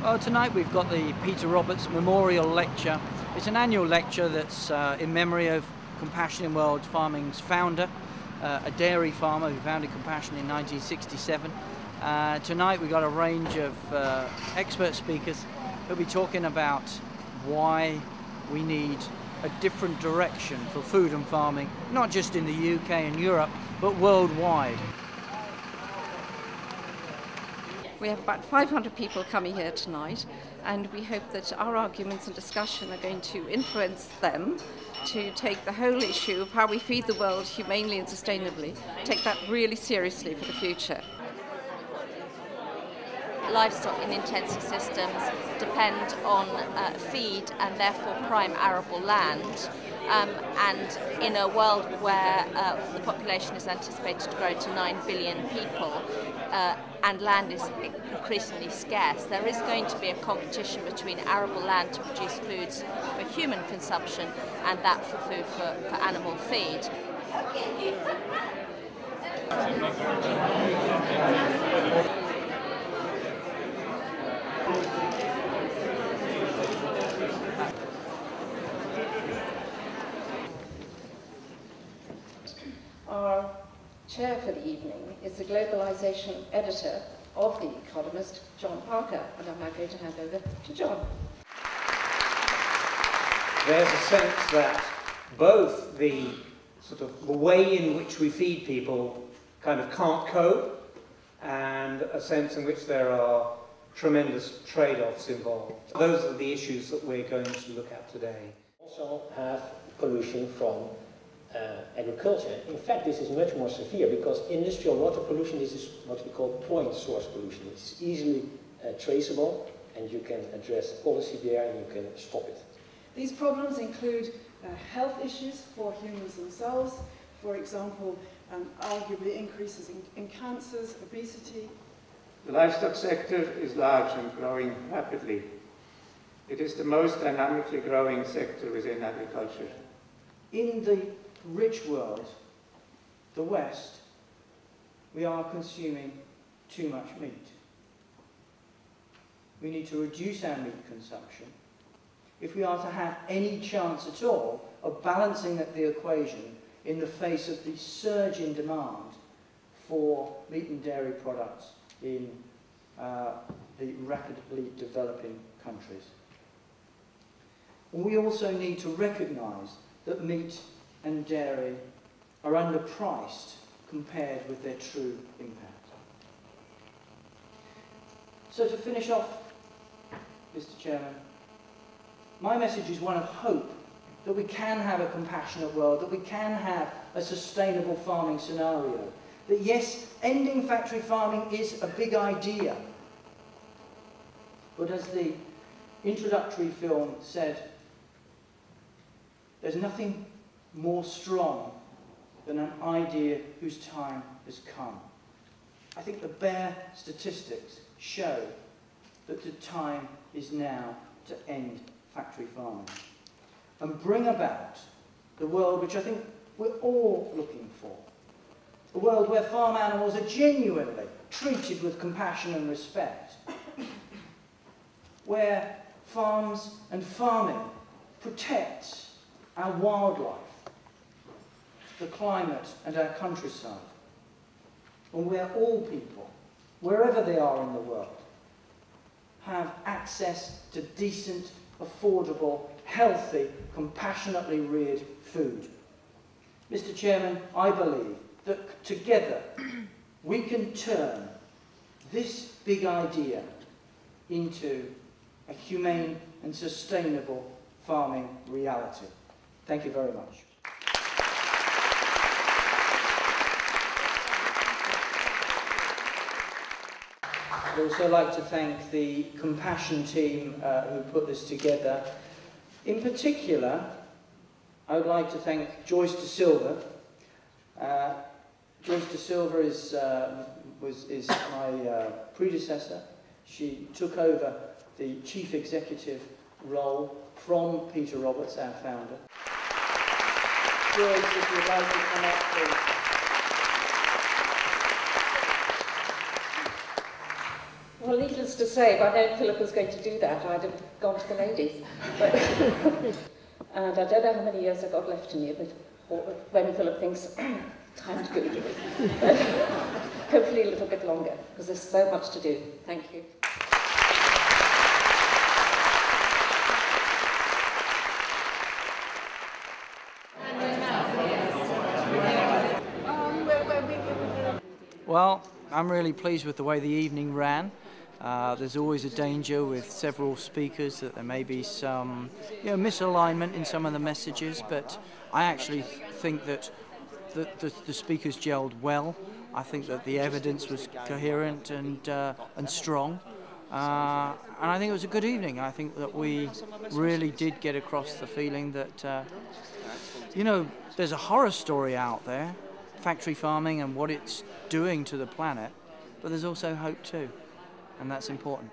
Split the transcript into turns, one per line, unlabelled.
Well, tonight we've got the Peter Roberts Memorial Lecture. It's an annual lecture that's in memory of Compassion in World Farming's founder, a dairy farmer who founded Compassion in 1967. Tonight we've got a range of expert speakers who'll be talking about why we need a different direction for food and farming, not just in the UK and Europe, but worldwide.
We have about 500 people coming here tonight, and we hope that our arguments and discussion are going to influence them to take the whole issue of how we feed the world humanely and sustainably, take that really seriously for the future.
Livestock in intensive systems depend on feed and therefore prime arable land. And in a world where the population is anticipated to grow to 9 billion people and land is increasingly scarce, there is going to be a competition between arable land to produce foods for human consumption and that for food for animal feed.
Our chair for the evening is the globalization editor of The Economist, John Parker, and I'm now going to hand over to John.
There's a sense that both the way in which we feed people kind of can't cope, and a sense in which there are tremendous trade-offs involved. Those are the issues that we're going to look at today.
Also have pollution from agriculture. In fact, this is much more severe because industrial water pollution, this is what we call point source pollution. It's easily traceable, and you can address policy there and you can stop it.
These problems include health issues for humans themselves, for example, arguably increases in cancers, obesity.
The livestock sector is large and growing rapidly. It is the most dynamically growing sector within agriculture.
In the rich world, the West, we are consuming too much meat. We need to reduce our meat consumption if we are to have any chance at all of balancing the equation in the face of the surge in demand for meat and dairy products in the rapidly developing countries. We also need to recognise that meat and dairy are underpriced compared with their true impact. So to finish off, Mr. Chairman, my message is one of hope that we can have a compassionate world, that we can have a sustainable farming scenario, that yes, ending factory farming is a big idea, but as the introductory film said, there's nothing more strong than an idea whose time has come. I think the bare statistics show that the time is now to end factory farming and bring about the world which I think we're all looking for. A world where farm animals are genuinely treated with compassion and respect, where farms and farming protects our wildlife, the climate and our countryside, and where all people, wherever they are in the world, have access to decent, affordable, healthy, compassionately reared food. Mr. Chairman, I believe that together we can turn this big idea into a humane and sustainable farming reality. Thank you very much. I'd also like to thank the Compassion team who put this together. In particular, I would like to thank Joyce De Silva. Joyce De Silva is my predecessor. She took over the chief executive role from Peter Roberts, our founder. Joyce, if you'd like to come up, please.
Well, needless to say, if I'd known Philip was going to do that, I'd have gone to the ladies. But and I don't know how many years I've got left in me when Philip thinks, time to go do it. But hopefully a little bit longer, because there's so much to do. Thank you.
Well, I'm really pleased with the way the evening ran. There's always a danger with several speakers that there may be some misalignment in some of the messages, but I actually think that the speakers gelled well. I think that the evidence was coherent and strong. And I think it was a good evening. I think that we really did get across the feeling that, there's a horror story out there, factory farming and what it's doing to the planet, but there's also hope too, and that's important.